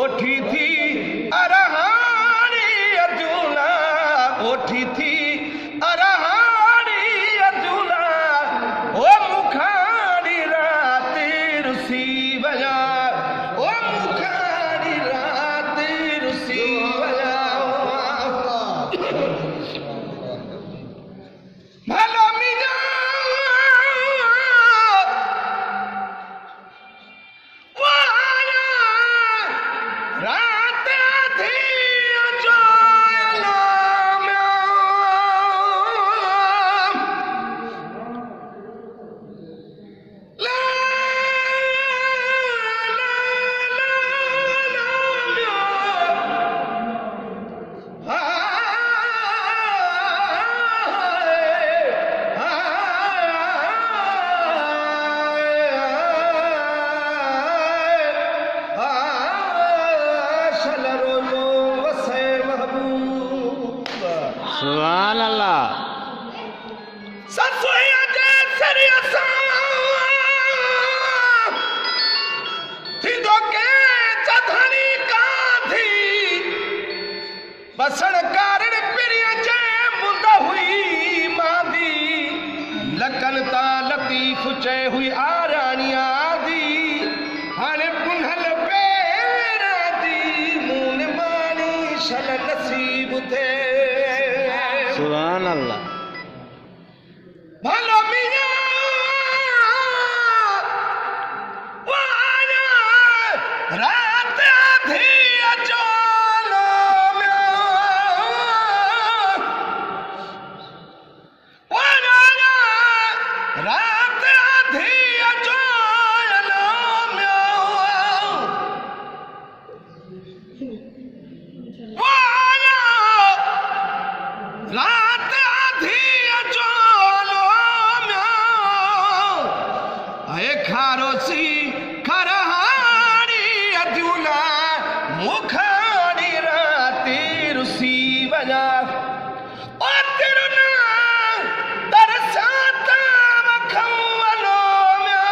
ओठी थी अरहानी अर्जुना, ओठी थी अरहानी अर्जुना, ओ मुखारी राती रुसी बजा, ओ मुखारी राती रुसी बजा। भलो मिया रात थी सुभान अल्लाह। ससुया जे सरियसा थींदो के चधणी काधी, बसण कारण पिरिय जे मुंद हुई मादी, लकन ता लतीफ चे हुई आरानिया दी, हाणे पुनहल पेरा दी मून मानी शन नसीब थे। सुभान अल्लाह। भलो मिया वाना रात आधी अचोलो में, वाना रात आधी अचोलो में, वाना रात आधी अचोलो में, आए खारोसी खरहानी अद्युला, मुखानी राती रुसी बजा। ओ तिरुना तरसाता मखवलो में,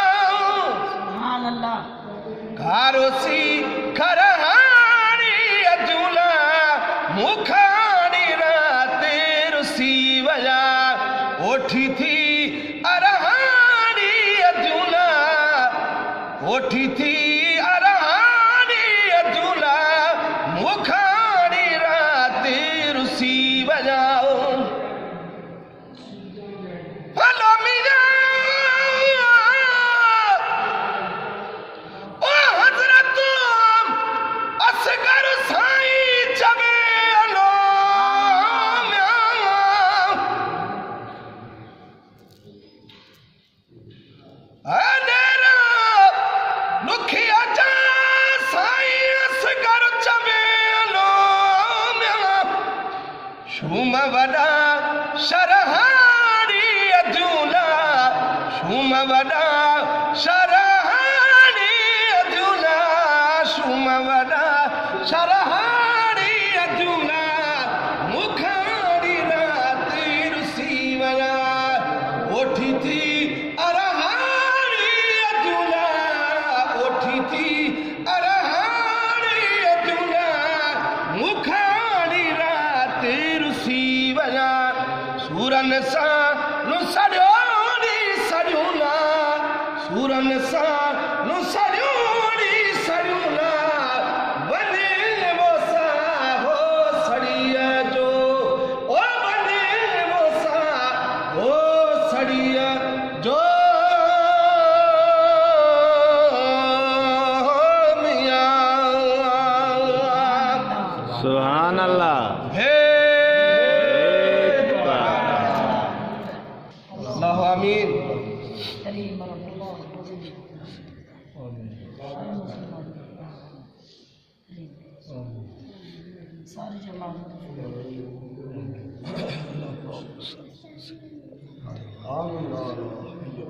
सुभान अल्लाह। खारोसी खरहानी अद्युला, मुखानी राती रुसी बजा। ओठी थी अरहानी अर्जुना, ओठी थी अरहानी अर्जुना, मुखानी राती रुसी बजाओ। भलो मिया ओ हजरत असगर साईं चवेलो में, अनेरा लुखिया जा साईं असगर चवेलो में, शुम वडा शरहानी अर्जुना, शुम वडा शरहानी अर्जुना, शुम वडा शरहानी अर्जुना, मुखारी राती रुसी बजा। ओठी थी अरहानी अर्जुना, ओठी थी अरहानी अर्जुना, मुखारी राती रुसी बजा। सूरन सा नु सॼोनी सॼूना, सूरन सा नु सॼोनी सॼूना, वञे वो सा हो सड़िया जो, ओ वञे वो सा हो सड़िया जो। मिया सुभान अल्लाह। हे अल्लाह आमीन। करीम रब्बुल्लाह सारी जमात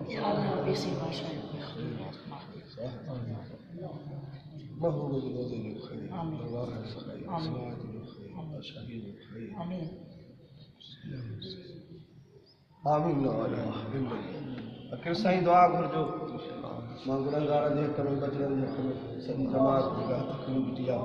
या अल्लाह बेसी भाषा आमीन। आमीन। आखिर साईं दुआ घुरजो मां गुनहगार जे हक़ में बचड़नि जे हक़ में सॼी जमात निगाह तकलीफ़ बिटिया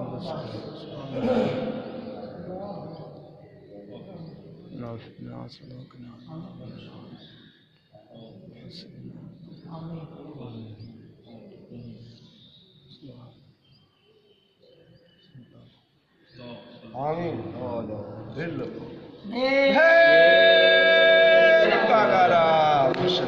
आमीन। दिल आमीन।